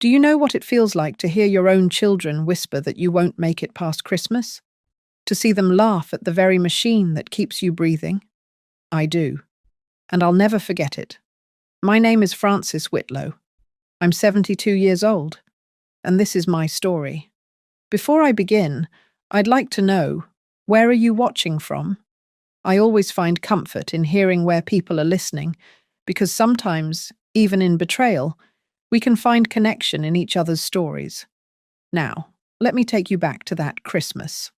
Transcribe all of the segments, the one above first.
Do you know what it feels like to hear your own children whisper that you won't make it past Christmas? To see them laugh at the very machine that keeps you breathing? I do, and I'll never forget it. My name is Frances Whitlow. I'm 72 years old, and this is my story. Before I begin, I'd like to know, where are you watching from? I always find comfort in hearing where people are listening, because sometimes, even in betrayal, we can find connection in each other's stories. Now, let me take you back to that Christmas.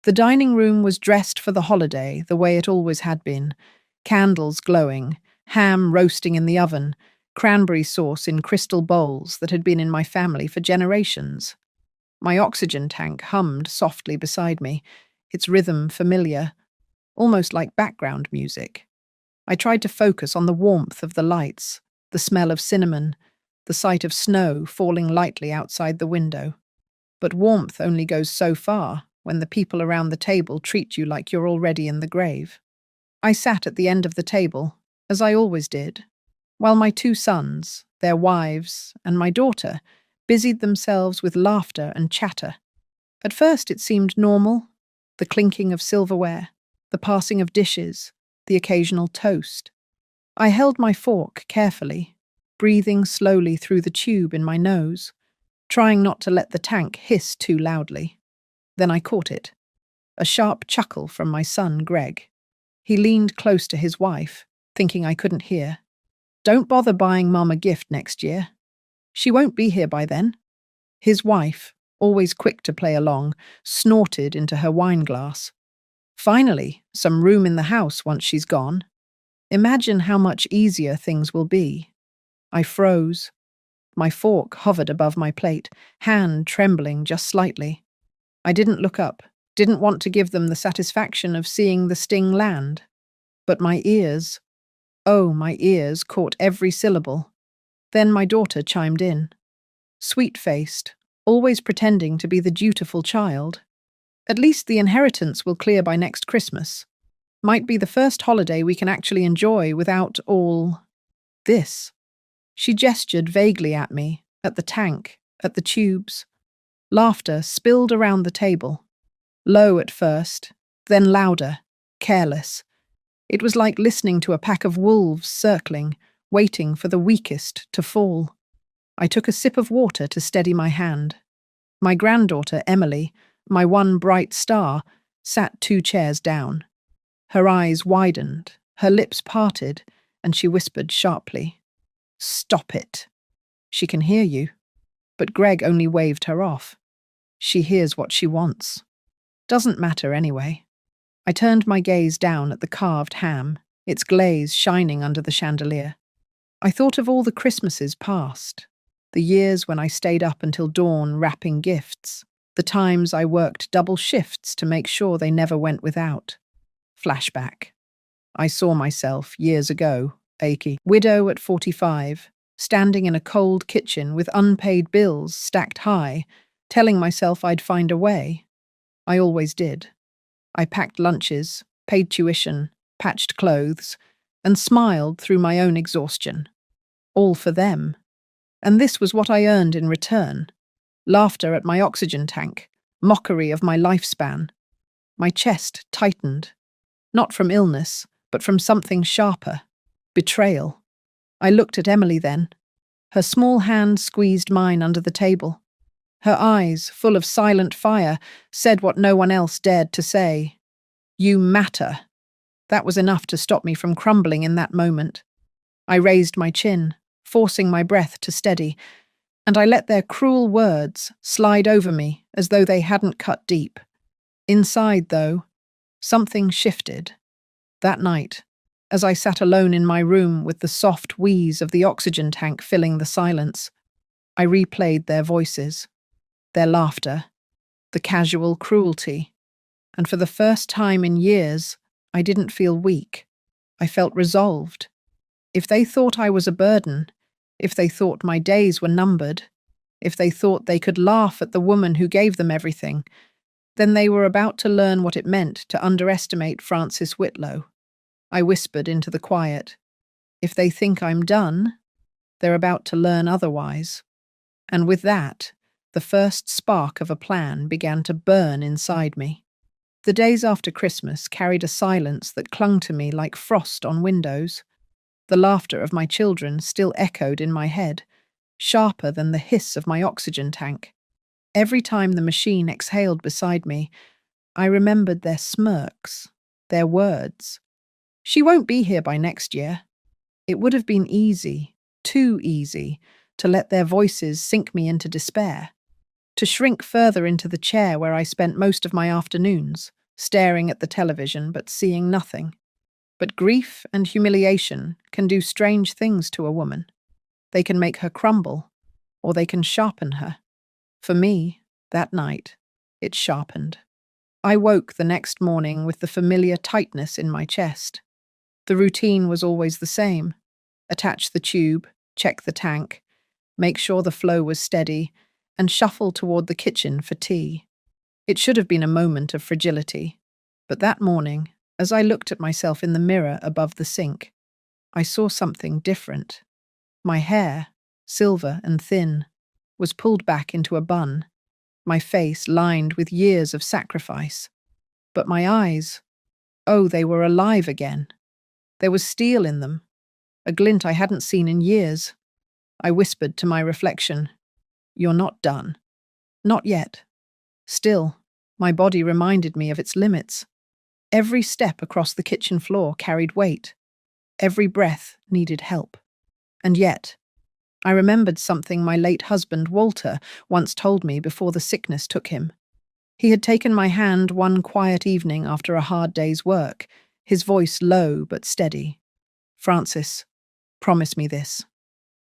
The dining room was dressed for the holiday the way it always had been: candles glowing, ham roasting in the oven, cranberry sauce in crystal bowls that had been in my family for generations. My oxygen tank hummed softly beside me, its rhythm familiar, almost like background music. I tried to focus on the warmth of the lights, the smell of cinnamon, the sight of snow falling lightly outside the window. But warmth only goes so far when the people around the table treat you like you're already in the grave. I sat at the end of the table, as I always did, while my two sons, their wives, and my daughter busied themselves with laughter and chatter. At first it seemed normal: the clinking of silverware, the passing of dishes, the occasional toast. I held my fork carefully, breathing slowly through the tube in my nose, trying not to let the tank hiss too loudly. Then I caught it, a sharp chuckle from my son, Greg. He leaned close to his wife, thinking I couldn't hear. "Don't bother buying Mum a gift next year. She won't be here by then." His wife, always quick to play along, snorted into her wine glass. "Finally, some room in the house once she's gone. Imagine how much easier things will be." I froze. My fork hovered above my plate, hand trembling just slightly. I didn't look up, didn't want to give them the satisfaction of seeing the sting land. But my ears, oh, my ears caught every syllable. Then my daughter chimed in. Sweet-faced, always pretending to be the dutiful child. "At least the inheritance will clear by next Christmas. Might be the first holiday we can actually enjoy without all this." She gestured vaguely at me, at the tank, at the tubes. Laughter spilled around the table. Low at first, then louder, careless. It was like listening to a pack of wolves circling, waiting for the weakest to fall. I took a sip of water to steady my hand. My granddaughter, Emily, my one bright star, sat 2 chairs down. Her eyes widened, her lips parted, and she whispered sharply, "Stop it. She can hear you." But Greg only waved her off. "She hears what she wants. Doesn't matter anyway." I turned my gaze down at the carved ham, its glaze shining under the chandelier. I thought of all the Christmases past, the years when I stayed up until dawn wrapping gifts, the times I worked double shifts to make sure they never went without. Flashback. I saw myself, years ago, achy, widow at 45, standing in a cold kitchen with unpaid bills stacked high, telling myself I'd find a way. I always did. I packed lunches, paid tuition, patched clothes, and smiled through my own exhaustion. All for them. And this was what I earned in return: laughter at my oxygen tank, mockery of my lifespan. My chest tightened, not from illness, but from something sharper: betrayal. I looked at Emily then. Her small hand squeezed mine under the table. Her eyes, full of silent fire, said what no one else dared to say. "You matter." That was enough to stop me from crumbling in that moment. I raised my chin, forcing my breath to steady, and I let their cruel words slide over me as though they hadn't cut deep. Inside, though, something shifted. That night, as I sat alone in my room with the soft wheeze of the oxygen tank filling the silence, I replayed their voices, their laughter, the casual cruelty, and for the first time in years, I didn't feel weak. I felt resolved. If they thought I was a burden, if they thought my days were numbered, if they thought they could laugh at the woman who gave them everything, then they were about to learn what it meant to underestimate Frances Whitlow. I whispered into the quiet. If they think I'm done, they're about to learn otherwise. And with that, the first spark of a plan began to burn inside me. The days after Christmas carried a silence that clung to me like frost on windows. The laughter of my children still echoed in my head, sharper than the hiss of my oxygen tank. Every time the machine exhaled beside me, I remembered their smirks, their words. "She won't be here by next year." It would have been easy, too easy, to let their voices sink me into despair, to shrink further into the chair where I spent most of my afternoons, staring at the television but seeing nothing. But grief and humiliation can do strange things to a woman. They can make her crumble, or they can sharpen her. For me, that night, it sharpened. I woke the next morning with the familiar tightness in my chest. The routine was always the same. Attach the tube, check the tank, make sure the flow was steady, and shuffle toward the kitchen for tea. It should have been a moment of fragility, but that morning, as I looked at myself in the mirror above the sink, I saw something different. My hair, silver and thin, was pulled back into a bun, my face lined with years of sacrifice. But my eyes, oh, they were alive again. There was steel in them, a glint I hadn't seen in years. I whispered to my reflection, "You're not done." Not yet. Still, my body reminded me of its limits. Every step across the kitchen floor carried weight. Every breath needed help. And yet, I remembered something my late husband, Walter, once told me before the sickness took him. He had taken my hand one quiet evening after a hard day's work, his voice low but steady. "Francis, promise me this.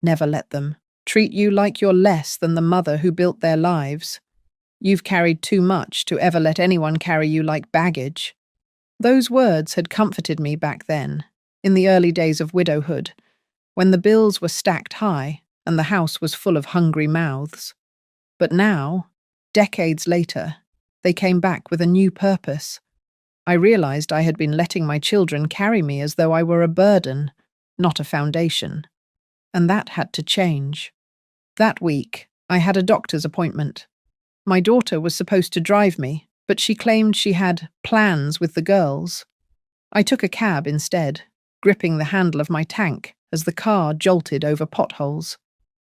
Never let them treat you like you're less than the mother who built their lives. You've carried too much to ever let anyone carry you like baggage." Those words had comforted me back then, in the early days of widowhood, when the bills were stacked high and the house was full of hungry mouths. But now, decades later, they came back with a new purpose. I realized I had been letting my children carry me as though I were a burden, not a foundation. And that had to change. That week, I had a doctor's appointment. My daughter was supposed to drive me, but she claimed she had plans with the girls. I took a cab instead, gripping the handle of my tank as the car jolted over potholes.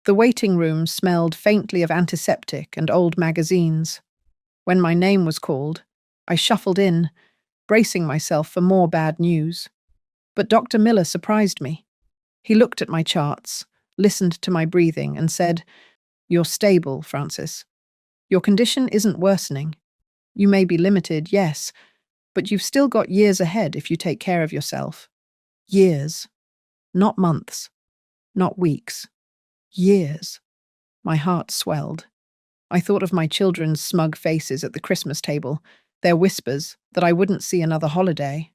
The waiting room smelled faintly of antiseptic and old magazines. When my name was called, I shuffled in, bracing myself for more bad news. But Dr. Miller surprised me. He looked at my charts, listened to my breathing, and said, "You're stable, Francis. Your condition isn't worsening. You may be limited, yes, but you've still got years ahead if you take care of yourself. Years. Not months. Not weeks. Years." My heart swelled. I thought of my children's smug faces at the Christmas table, their whispers that I wouldn't see another holiday.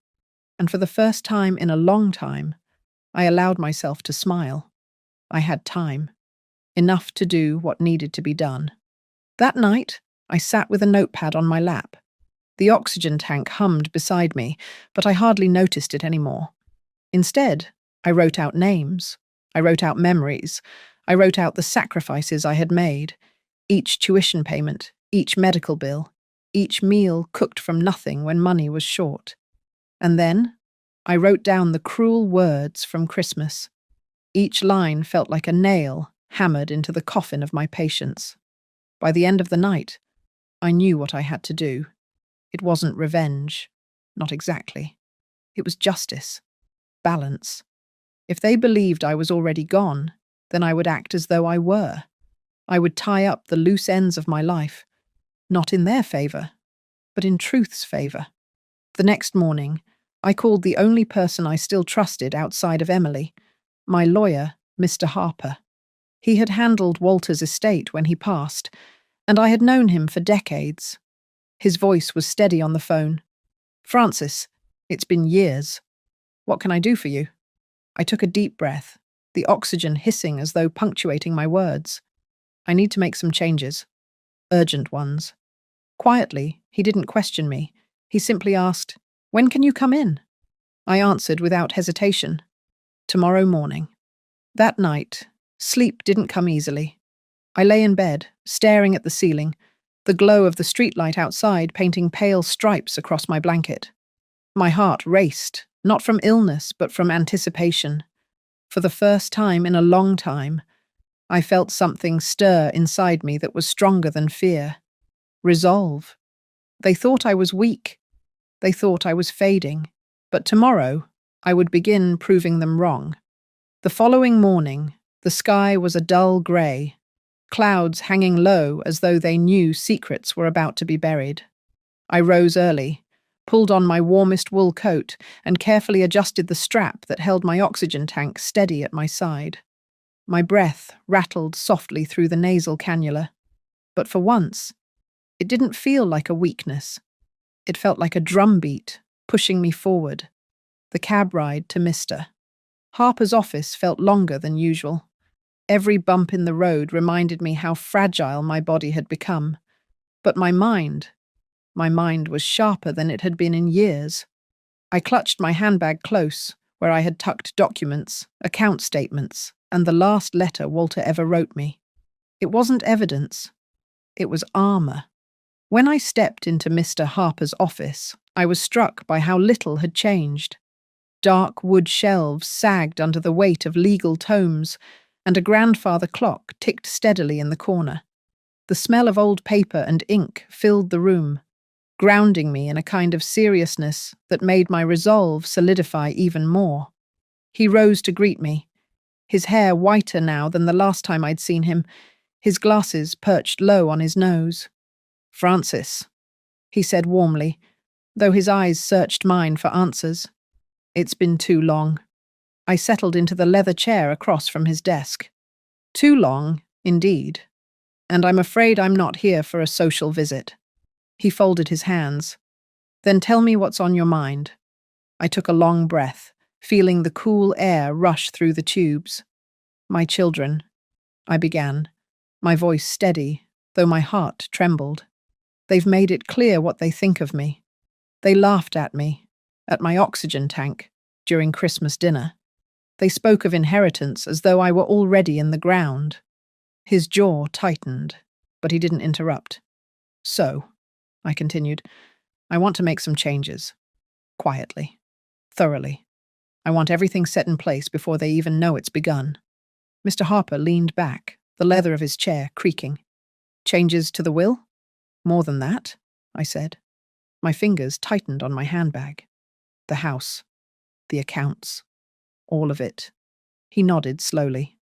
And for the first time in a long time, I allowed myself to smile. I had time. Enough to do what needed to be done. That night, I sat with a notepad on my lap. The oxygen tank hummed beside me, but I hardly noticed it anymore. Instead, I wrote out names. I wrote out memories. I wrote out the sacrifices I had made. Each tuition payment, each medical bill, each meal cooked from nothing when money was short. And then, I wrote down the cruel words from Christmas. Each line felt like a nail hammered into the coffin of my patience. By the end of the night, I knew what I had to do. It wasn't revenge. Not exactly. It was justice. Balance. If they believed I was already gone, then I would act as though I were. I would tie up the loose ends of my life, not in their favor, but in truth's favor. The next morning, I called the only person I still trusted outside of Emily, my lawyer, Mr. Harper. He had handled Walter's estate when he passed, and I had known him for decades. His voice was steady on the phone. "Francis, it's been years. What can I do for you?" I took a deep breath, the oxygen hissing as though punctuating my words. "I need to make some changes. Urgent ones." Quietly, he didn't question me. He simply asked, "When can you come in?" I answered without hesitation, "Tomorrow morning." That night, sleep didn't come easily. I lay in bed, staring at the ceiling, the glow of the streetlight outside painting pale stripes across my blanket. My heart raced, not from illness, but from anticipation. For the first time in a long time, I felt something stir inside me that was stronger than fear. Resolve. They thought I was weak. They thought I was fading. But tomorrow, I would begin proving them wrong. The following morning, the sky was a dull grey, clouds hanging low as though they knew secrets were about to be buried. I rose early, pulled on my warmest wool coat, and carefully adjusted the strap that held my oxygen tank steady at my side. My breath rattled softly through the nasal cannula. But for once, it didn't feel like a weakness. It felt like a drumbeat, pushing me forward. The cab ride to Mr. Harper's office felt longer than usual. Every bump in the road reminded me how fragile my body had become. But my mind was sharper than it had been in years. I clutched my handbag close, where I had tucked documents, account statements, and the last letter Walter ever wrote me. It wasn't evidence. It was armor. When I stepped into Mr. Harper's office, I was struck by how little had changed. Dark wood shelves sagged under the weight of legal tomes, and a grandfather clock ticked steadily in the corner. The smell of old paper and ink filled the room, grounding me in a kind of seriousness that made my resolve solidify even more. He rose to greet me, his hair whiter now than the last time I'd seen him, his glasses perched low on his nose. "Francis," he said warmly, though his eyes searched mine for answers. "It's been too long." I settled into the leather chair across from his desk. Too long, indeed. And I'm afraid I'm not here for a social visit. He folded his hands. "Then tell me what's on your mind." I took a long breath, feeling the cool air rush through the tubes. "My children," I began, my voice steady, though my heart trembled. "They've made it clear what they think of me. They laughed at me, at my oxygen tank, during Christmas dinner. They spoke of inheritance as though I were already in the ground." His jaw tightened, but he didn't interrupt. "So," I continued, "I want to make some changes. Quietly. Thoroughly. I want everything set in place before they even know it's begun." Mr. Harper leaned back, the leather of his chair creaking. "Changes to the will?" "More than that," I said. My fingers tightened on my handbag. "The house. The accounts. All of it." He nodded slowly.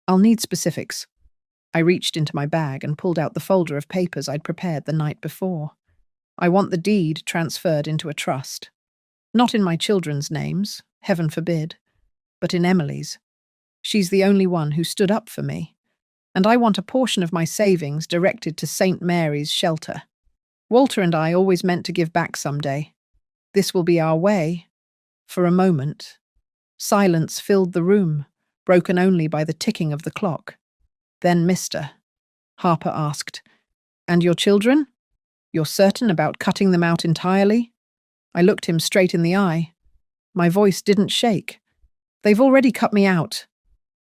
"I'll need specifics." I reached into my bag and pulled out the folder of papers I'd prepared the night before. "I want the deed transferred into a trust. Not in my children's names, heaven forbid, but in Emily's. She's the only one who stood up for me. And I want a portion of my savings directed to St. Mary's Shelter. Walter and I always meant to give back someday. This will be our way." For a moment, silence filled the room, broken only by the ticking of the clock. Then Mr. Harper asked, "And your children? You're certain about cutting them out entirely?" I looked him straight in the eye. My voice didn't shake. "They've already cut me out.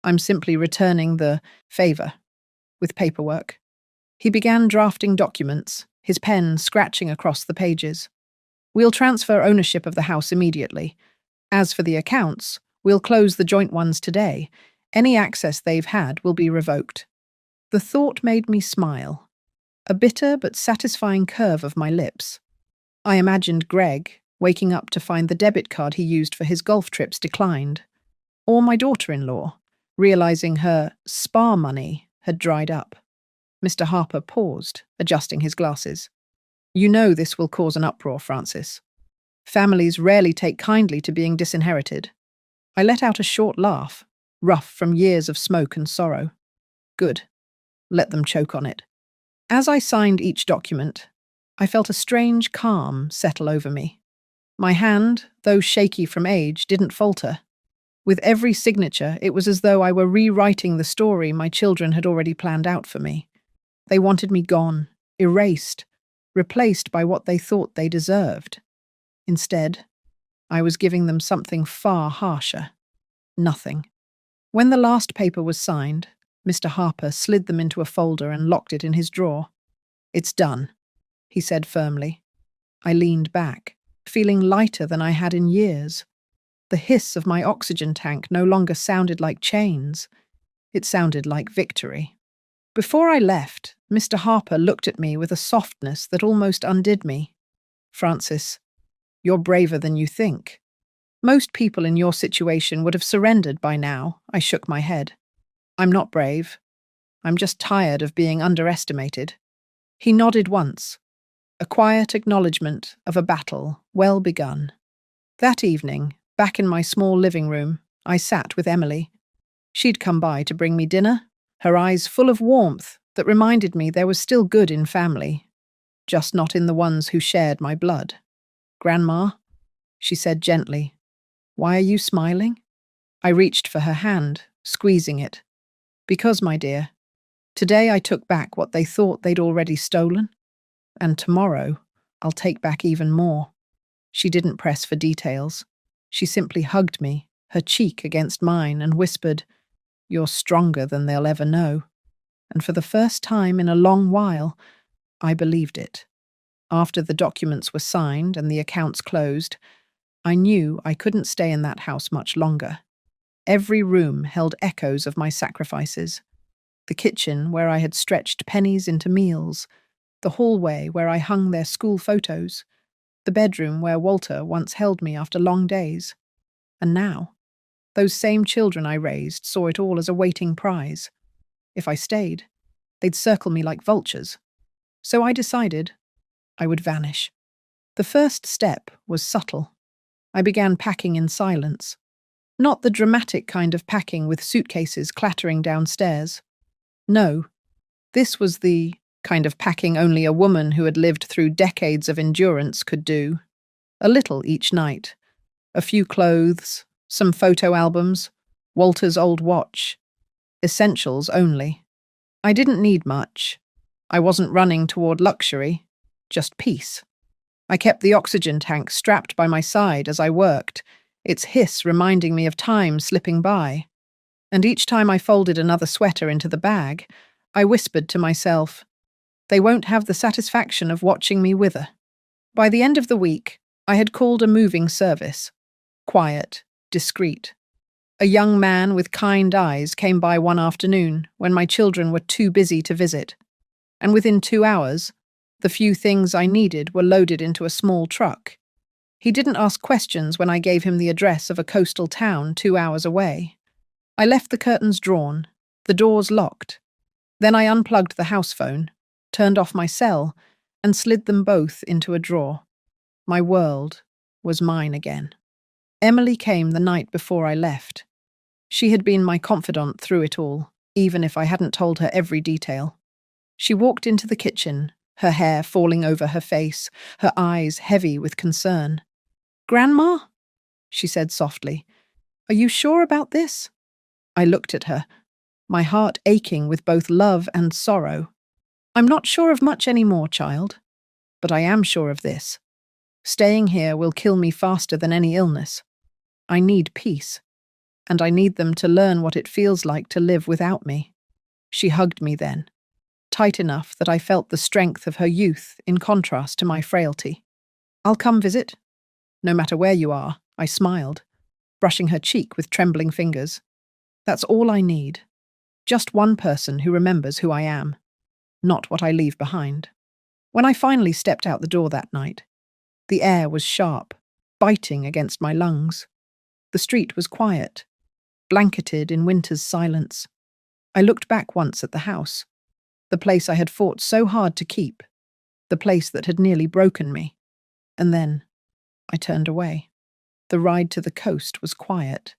I'm simply returning the favor with paperwork." He began drafting documents, his pen scratching across the pages. "We'll transfer ownership of the house immediately. As for the accounts, we'll close the joint ones today. Any access they've had will be revoked." The thought made me smile, a bitter but satisfying curve of my lips. I imagined Greg waking up to find the debit card he used for his golf trips declined, or my daughter-in-law realizing her spa money had dried up. Mr. Harper paused, adjusting his glasses. "You know this will cause an uproar, Francis. Families rarely take kindly to being disinherited." I let out a short laugh, rough from years of smoke and sorrow. "Good. Let them choke on it." As I signed each document, I felt a strange calm settle over me. My hand, though shaky from age, didn't falter. With every signature, it was as though I were rewriting the story my children had already planned out for me. They wanted me gone, erased, replaced by what they thought they deserved. Instead, I was giving them something far harsher. Nothing. When the last paper was signed, Mr. Harper slid them into a folder and locked it in his drawer. "It's done," he said firmly. I leaned back, feeling lighter than I had in years. The hiss of my oxygen tank no longer sounded like chains. It sounded like victory. Before I left, Mr. Harper looked at me with a softness that almost undid me. "Francis, you're braver than you think. Most people in your situation would have surrendered by now." I shook my head. "I'm not brave. I'm just tired of being underestimated." He nodded once, a quiet acknowledgement of a battle well begun. That evening, back in my small living room, I sat with Emily. She'd come by to bring me dinner, her eyes full of warmth that reminded me there was still good in family, just not in the ones who shared my blood. "Grandma," she said gently, "why are you smiling?" I reached for her hand, squeezing it. "Because, my dear, today I took back what they thought they'd already stolen, and tomorrow I'll take back even more." She didn't press for details. She simply hugged me, her cheek against mine, and whispered, "You're stronger than they'll ever know." And for the first time in a long while, I believed it. After the documents were signed and the accounts closed, I knew I couldn't stay in that house much longer. Every room held echoes of my sacrifices. The kitchen, where I had stretched pennies into meals, the hallway where I hung their school photos, the bedroom where Walter once held me after long days. And now, those same children I raised saw it all as a waiting prize. If I stayed, they'd circle me like vultures. So I decided I would vanish. The first step was subtle. I began packing in silence. Not the dramatic kind of packing with suitcases clattering downstairs. No, this was the kind of packing only a woman who had lived through decades of endurance could do. A little each night. A few clothes, some photo albums, Walter's old watch. Essentials only. I didn't need much. I wasn't running toward luxury, just peace. I kept the oxygen tank strapped by my side as I worked, its hiss reminding me of time slipping by. And each time I folded another sweater into the bag, I whispered to myself, "They won't have the satisfaction of watching me wither." By the end of the week, I had called a moving service. Quiet, discreet. A young man with kind eyes came by one afternoon when my children were too busy to visit, and within 2 hours, the few things I needed were loaded into a small truck. He didn't ask questions when I gave him the address of a coastal town 2 hours away. I left the curtains drawn, the doors locked. Then I unplugged the house phone, turned off my cell, and slid them both into a drawer. My world was mine again. Emily came the night before I left. She had been my confidant through it all, even if I hadn't told her every detail. She walked into the kitchen, her hair falling over her face, her eyes heavy with concern. "Grandma?" she said softly. "Are you sure about this?" I looked at her, my heart aching with both love and sorrow. "I'm not sure of much anymore, child, but I am sure of this. Staying here will kill me faster than any illness. I need peace, and I need them to learn what it feels like to live without me." She hugged me then, tight enough that I felt the strength of her youth in contrast to my frailty. "I'll come visit, no matter where you are," I smiled, brushing her cheek with trembling fingers. "That's all I need. Just one person who remembers who I am, not what I leave behind." When I finally stepped out the door that night, the air was sharp, biting against my lungs. The street was quiet, blanketed in winter's silence. I looked back once at the house, the place I had fought so hard to keep, the place that had nearly broken me. And then I turned away. The ride to the coast was quiet.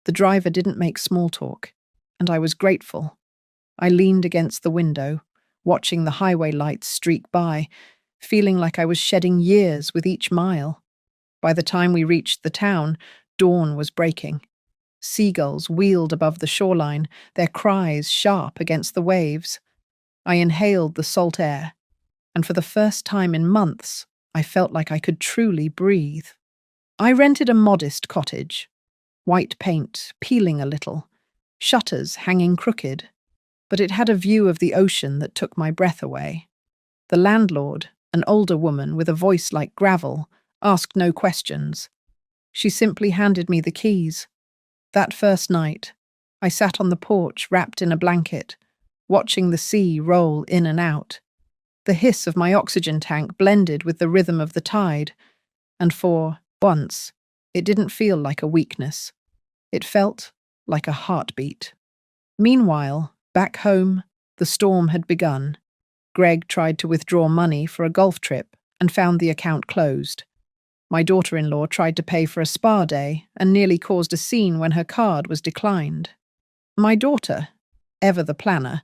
The driver didn't make small talk, and I was grateful. I leaned against the window, watching the highway lights streak by, feeling like I was shedding years with each mile. By the time we reached the town, dawn was breaking. Seagulls wheeled above the shoreline, their cries sharp against the waves. I inhaled the salt air, and for the first time in months, I felt like I could truly breathe. I rented a modest cottage, white paint peeling a little, shutters hanging crooked, but it had a view of the ocean that took my breath away. The landlord, an older woman with a voice like gravel, asked no questions. She simply handed me the keys. That first night, I sat on the porch wrapped in a blanket, watching the sea roll in and out. The hiss of my oxygen tank blended with the rhythm of the tide, and for once, it didn't feel like a weakness. It felt like a heartbeat. Meanwhile, back home, the storm had begun. Greg tried to withdraw money for a golf trip and found the account closed. My daughter-in-law tried to pay for a spa day and nearly caused a scene when her card was declined. My daughter, ever the planner,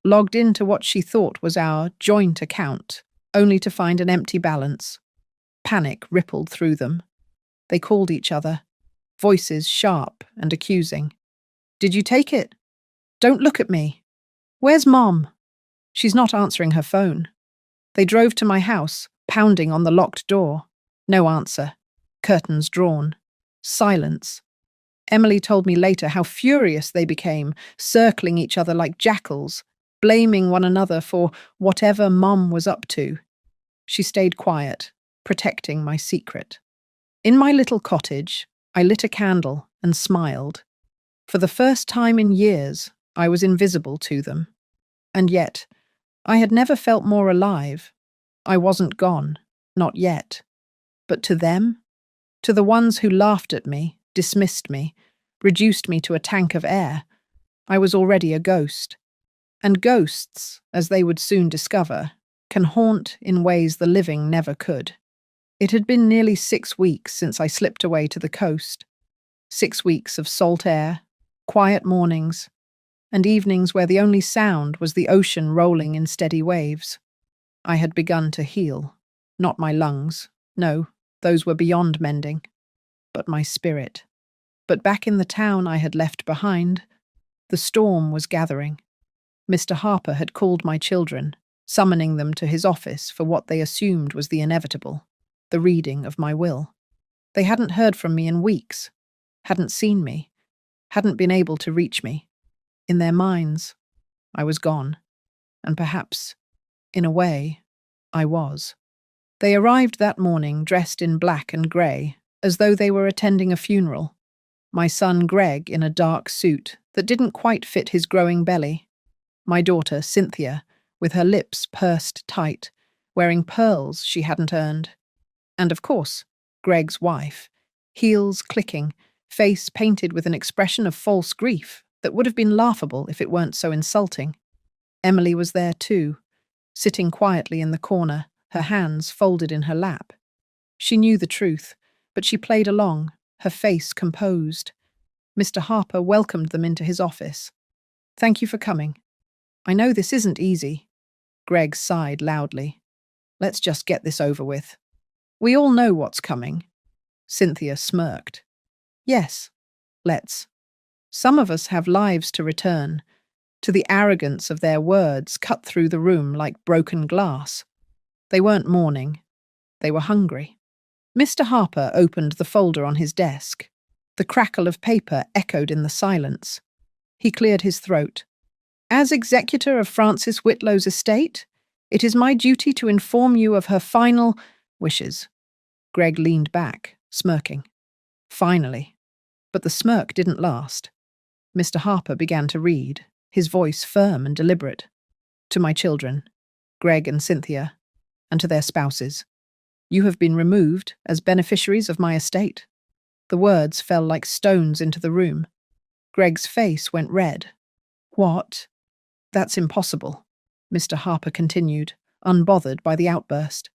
logged into what she thought was our joint account, only to find an empty balance. Panic rippled through them. They called each other, voices sharp and accusing. "Did you take it? Don't look at me. Where's Mom? She's not answering her phone." They drove to my house, pounding on the locked door. No answer. Curtains drawn. Silence. Emily told me later how furious they became, circling each other like jackals, blaming one another for whatever Mom was up to. She stayed quiet, protecting my secret. In my little cottage, I lit a candle and smiled. For the first time in years, I was invisible to them. And yet, I had never felt more alive. I wasn't gone, not yet. But to them, to the ones who laughed at me, dismissed me, reduced me to a tank of air, I was already a ghost. And ghosts, as they would soon discover, can haunt in ways the living never could. It had been nearly 6 weeks since I slipped away to the coast. 6 weeks of salt air, quiet mornings, and evenings where the only sound was the ocean rolling in steady waves. I had begun to heal. Not my lungs. No, those were beyond mending. But my spirit. But back in the town I had left behind, the storm was gathering. Mr. Harper had called my children, summoning them to his office for what they assumed was the inevitable, the reading of my will. They hadn't heard from me in weeks, hadn't seen me, hadn't been able to reach me. In their minds, I was gone. And perhaps, in a way, I was. They arrived that morning dressed in black and grey, as though they were attending a funeral. My son Greg in a dark suit that didn't quite fit his growing belly. My daughter Cynthia, with her lips pursed tight, wearing pearls she hadn't earned. And of course, Greg's wife, heels clicking, face painted with an expression of false grief that would have been laughable if it weren't so insulting. Emily was there too, sitting quietly in the corner, her hands folded in her lap. She knew the truth, but she played along, her face composed. Mr. Harper welcomed them into his office. "Thank you for coming. I know this isn't easy." Greg sighed loudly. "Let's just get this over with. We all know what's coming." Cynthia smirked. "Yes, let's. Some of us have lives to return." To the arrogance of their words cut through the room like broken glass. They weren't mourning. They were hungry. Mr. Harper opened the folder on his desk. The crackle of paper echoed in the silence. He cleared his throat. "As executor of Frances Whitlow's estate, it is my duty to inform you of her final wishes." Greg leaned back, smirking. Finally. But the smirk didn't last. Mr. Harper began to read, his voice firm and deliberate. "To my children, Greg and Cynthia, and to their spouses, you have been removed as beneficiaries of my estate." The words fell like stones into the room. Greg's face went red. "What?" "That's impossible," Mr. Harper continued, unbothered by the outburst.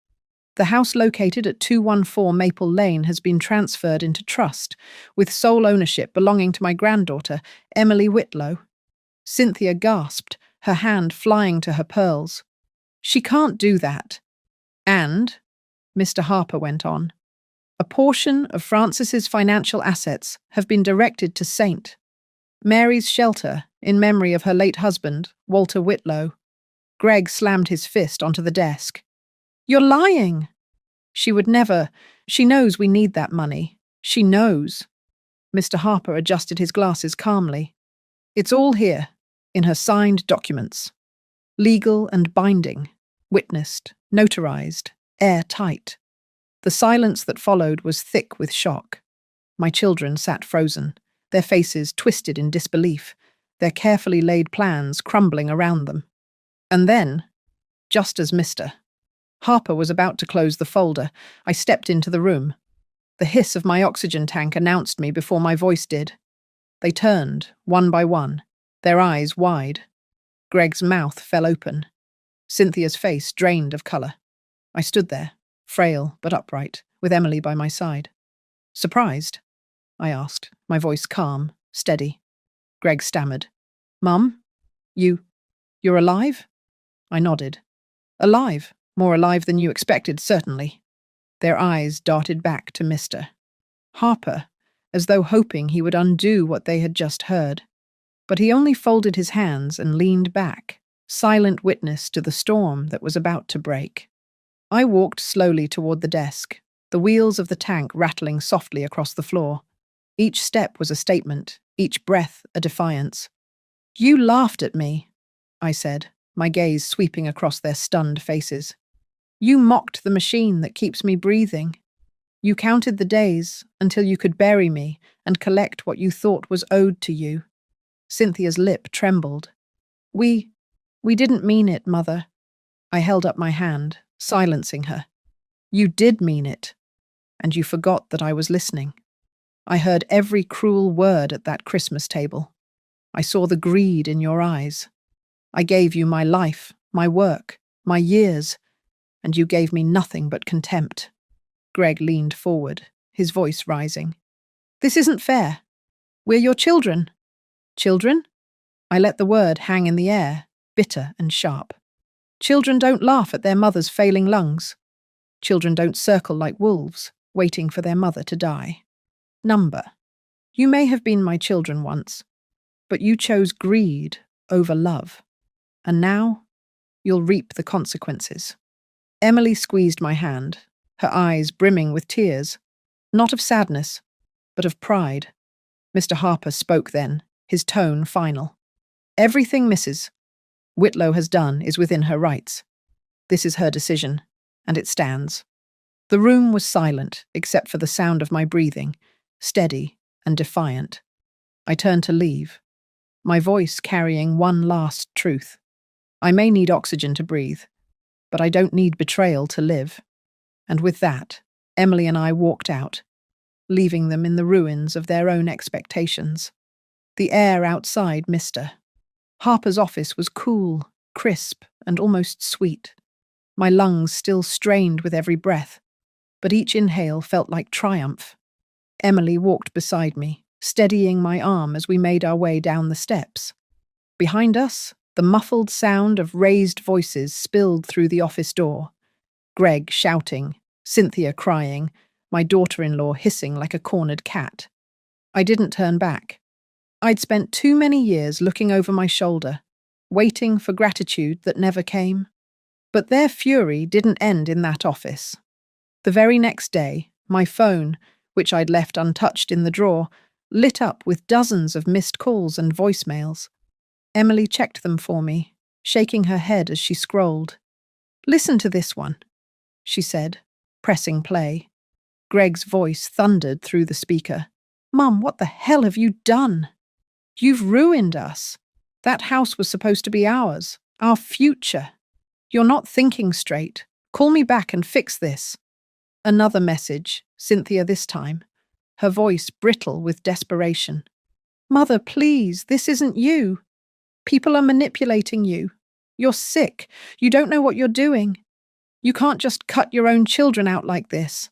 "The house located at 214 Maple Lane has been transferred into trust, with sole ownership belonging to my granddaughter, Emily Whitlow." Cynthia gasped, her hand flying to her pearls. "She can't do that." "And," Mr. Harper went on, "a portion of Frances's financial assets have been directed to St. Mary's Shelter in memory of her late husband, Walter Whitlow." Greg slammed his fist onto the desk. "You're lying." "She would never. She knows we need that money. She knows." Mr. Harper adjusted his glasses calmly. "It's all here. in her signed documents. Legal and binding, witnessed, notarized, airtight. The silence that followed was thick with shock. My children sat frozen, their faces twisted in disbelief, their carefully laid plans crumbling around them. And then, just as Mr. Harper was about to close the folder, I stepped into the room. The hiss of my oxygen tank announced me before my voice did. They turned, one by one, their eyes wide. Greg's mouth fell open. Cynthia's face drained of colour. I stood there, frail but upright, with Emily by my side. "Surprised?" I asked, my voice calm, steady. Greg stammered. "Mum? You're alive?" I nodded. "Alive. More alive than you expected, certainly." Their eyes darted back to Mr. Harper, as though hoping he would undo what they had just heard. But he only folded his hands and leaned back, silent witness to the storm that was about to break. I walked slowly toward the desk, the wheels of the tank rattling softly across the floor. Each step was a statement, each breath a defiance. "You laughed at me," I said, my gaze sweeping across their stunned faces. "You mocked the machine that keeps me breathing. You counted the days until you could bury me and collect what you thought was owed to you." Cynthia's lip trembled. We didn't mean it, Mother." I held up my hand, silencing her. "You did mean it, and you forgot that I was listening. I heard every cruel word at that Christmas table. I saw the greed in your eyes. I gave you my life, my work, my years, and you gave me nothing but contempt." Greg leaned forward, his voice rising. "This isn't fair. We're your children." "Children?" I let the word hang in the air, bitter and sharp. "Children don't laugh at their mother's failing lungs. Children don't circle like wolves, waiting for their mother to die. Number. You may have been my children once, but you chose greed over love. And now, you'll reap the consequences." Emily squeezed my hand, her eyes brimming with tears, not of sadness, but of pride. Mr. Harper spoke then, his tone final. "Everything Mrs. Whitlow has done is within her rights. This is her decision, and it stands." The room was silent, except for the sound of my breathing, steady and defiant. I turned to leave, my voice carrying one last truth. I may need oxygen to breathe, but I don't need betrayal to live. And with that, Emily and I walked out, leaving them in the ruins of their own expectations. The air outside Mr. Harper's office was cool, crisp, and almost sweet. My lungs still strained with every breath, but each inhale felt like triumph. Emily walked beside me, steadying my arm as we made our way down the steps. Behind us, the muffled sound of raised voices spilled through the office door. Greg shouting, Cynthia crying, my daughter-in-law hissing like a cornered cat. I didn't turn back. I'd spent too many years looking over my shoulder, waiting for gratitude that never came. But their fury didn't end in that office. The very next day, my phone, which I'd left untouched in the drawer, lit up with dozens of missed calls and voicemails. Emily checked them for me, shaking her head as she scrolled. "Listen to this one," she said, pressing play. Greg's voice thundered through the speaker. "Mum, what the hell have you done? You've ruined us. That house was supposed to be ours, our future. You're not thinking straight. Call me back and fix this." Another message, Cynthia this time, her voice brittle with desperation. "Mother, please, this isn't you. People are manipulating you. You're sick. You don't know what you're doing. You can't just cut your own children out like this."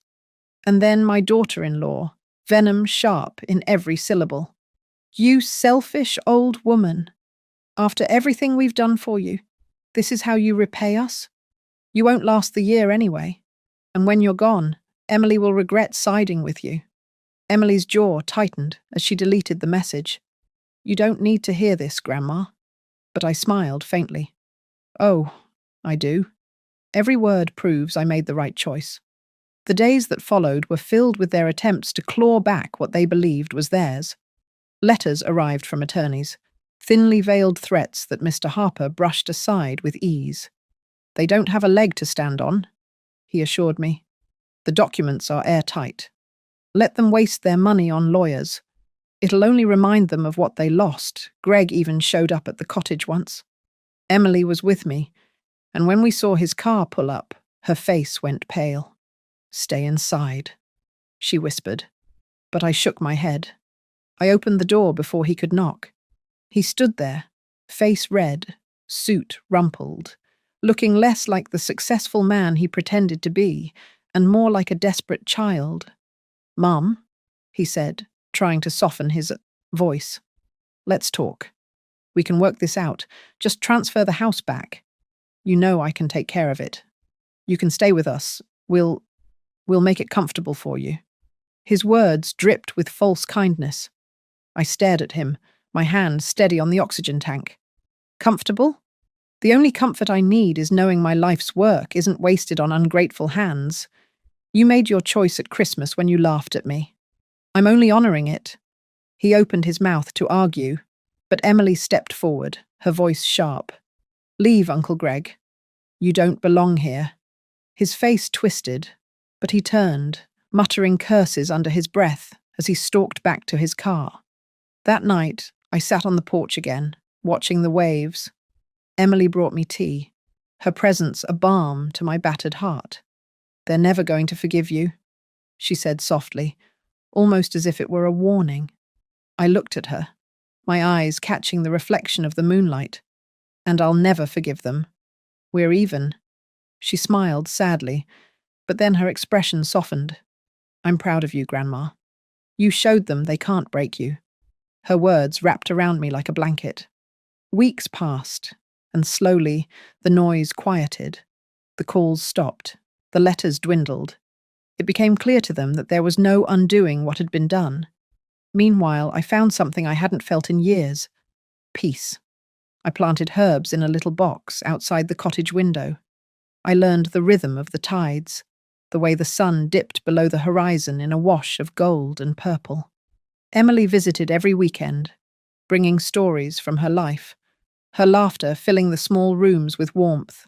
And then my daughter-in-law, venom sharp in every syllable. "You selfish old woman. After everything we've done for you, this is how you repay us? You won't last the year anyway. And when you're gone, Emily will regret siding with you." Emily's jaw tightened as she deleted the message. "You don't need to hear this, Grandma." But I smiled faintly. "Oh, I do. Every word proves I made the right choice." The days that followed were filled with their attempts to claw back what they believed was theirs. Letters arrived from attorneys, thinly veiled threats that Mr. Harper brushed aside with ease. "They don't have a leg to stand on," he assured me. "The documents are airtight. Let them waste their money on lawyers. It'll only remind them of what they lost. Greg even showed up at the cottage once." Emily was with me, and when we saw his car pull up, her face went pale. "Stay inside," she whispered, but I shook my head. I opened the door before he could knock. He stood there, face red, suit rumpled, looking less like the successful man he pretended to be, and more like a desperate child. "Mum," he said, trying to soften his voice. "Let's talk. We can work this out. Just transfer the house back. You know I can take care of it. You can stay with us. We'll make it comfortable for you." His words dripped with false kindness. I stared at him, my hand steady on the oxygen tank. "Comfortable? The only comfort I need is knowing my life's work isn't wasted on ungrateful hands. You made your choice at Christmas when you laughed at me. I'm only honoring it." He opened his mouth to argue, but Emily stepped forward, her voice sharp. "Leave, Uncle Greg. You don't belong here." His face twisted, but he turned, muttering curses under his breath as he stalked back to his car. That night, I sat on the porch again, watching the waves. Emily brought me tea, her presence a balm to my battered heart. "They're never going to forgive you," she said softly, almost as if it were a warning. I looked at her, my eyes catching the reflection of the moonlight. "And I'll never forgive them. We're even." She smiled sadly, but then her expression softened. "I'm proud of you, Grandma. You showed them they can't break you." Her words wrapped around me like a blanket. Weeks passed, and slowly the noise quieted. The calls stopped. The letters dwindled. It became clear to them that there was no undoing what had been done. Meanwhile, I found something I hadn't felt in years: peace. I planted herbs in a little box outside the cottage window. I learned the rhythm of the tides, the way the sun dipped below the horizon in a wash of gold and purple. Emily visited every weekend, bringing stories from her life, her laughter filling the small rooms with warmth.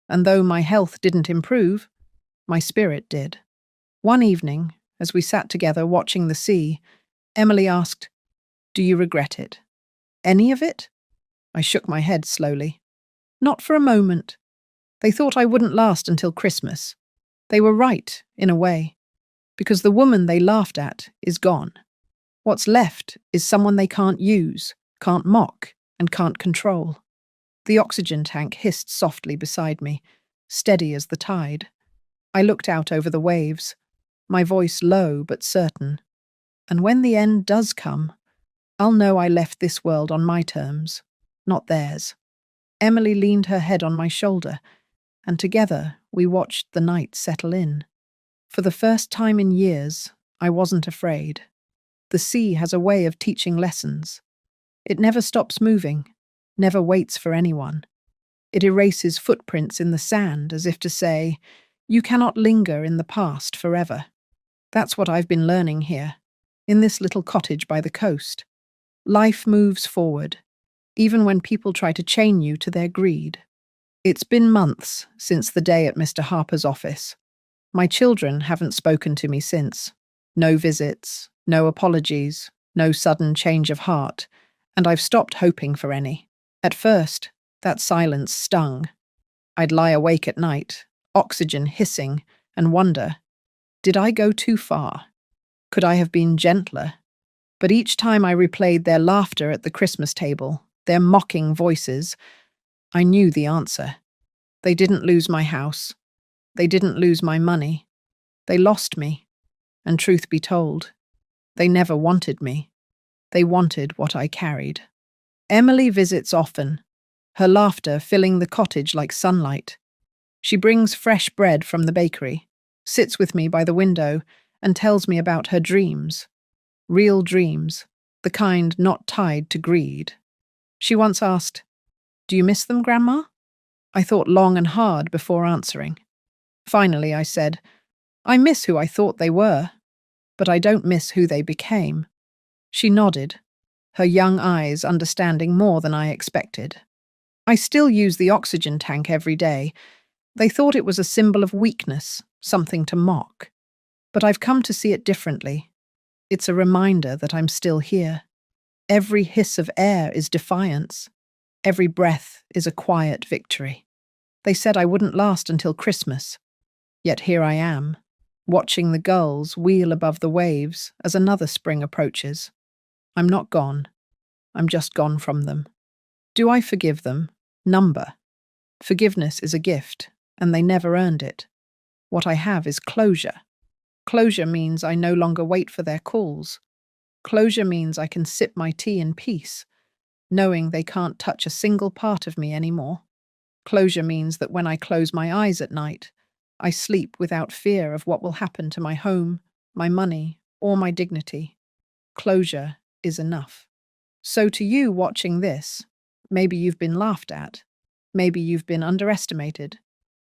And though my health didn't improve, my spirit did. One evening, as we sat together watching the sea, Emily asked, "Do you regret it? Any of it?" I shook my head slowly. "Not for a moment. They thought I wouldn't last until Christmas. They were right, in a way, because the woman they laughed at is gone. What's left is someone they can't use, can't mock, and can't control." The oxygen tank hissed softly beside me, steady as the tide. I looked out over the waves, my voice low but certain. "And when the end does come, I'll know I left this world on my terms, not theirs." Emily leaned her head on my shoulder, and together we watched the night settle in. For the first time in years, I wasn't afraid. The sea has a way of teaching lessons. It never stops moving, never waits for anyone. It erases footprints in the sand as if to say, "You cannot linger in the past forever." That's what I've been learning here, in this little cottage by the coast. Life moves forward, even when people try to chain you to their greed. It's been months since the day at Mr. Harper's office. My children haven't spoken to me since. No visits, no apologies, no sudden change of heart, and I've stopped hoping for any. At first, that silence stung. I'd lie awake at night, oxygen hissing, and wonder, did I go too far? Could I have been gentler? But each time I replayed their laughter at the Christmas table, their mocking voices, I knew the answer. They didn't lose my house. They didn't lose my money. They lost me. And truth be told, they never wanted me. They wanted what I carried. Emily visits often, her laughter filling the cottage like sunlight. She brings fresh bread from the bakery, sits with me by the window, and tells me about her dreams. Real dreams, the kind not tied to greed. She once asked, "Do you miss them, Grandma?" I thought long and hard before answering. Finally, I said, "I miss who I thought they were, but I don't miss who they became." She nodded, her young eyes understanding more than I expected. I still use the oxygen tank every day. They thought it was a symbol of weakness, something to mock. But I've come to see it differently. It's a reminder that I'm still here. Every hiss of air is defiance. Every breath is a quiet victory. They said I wouldn't last until Christmas. Yet here I am, watching the gulls wheel above the waves as another spring approaches. I'm not gone. I'm just gone from them. Do I forgive them? Number. Forgiveness is a gift, and they never earned it. What I have is closure. Closure means I no longer wait for their calls. Closure means I can sip my tea in peace, knowing they can't touch a single part of me anymore. Closure means that when I close my eyes at night, I sleep without fear of what will happen to my home, my money, or my dignity. Closure is enough. So to you watching this, maybe you've been laughed at, maybe you've been underestimated,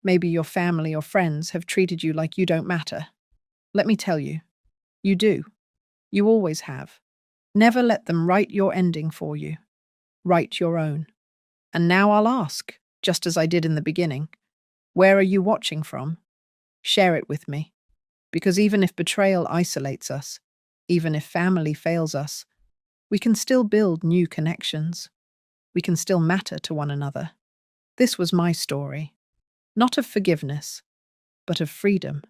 maybe your family or friends have treated you like you don't matter. Let me tell you, you do. You always have. Never let them write your ending for you. Write your own. And now I'll ask, just as I did in the beginning, where are you watching from? Share it with me. Because even if betrayal isolates us, even if family fails us, we can still build new connections. We can still matter to one another. This was my story, not of forgiveness, but of freedom.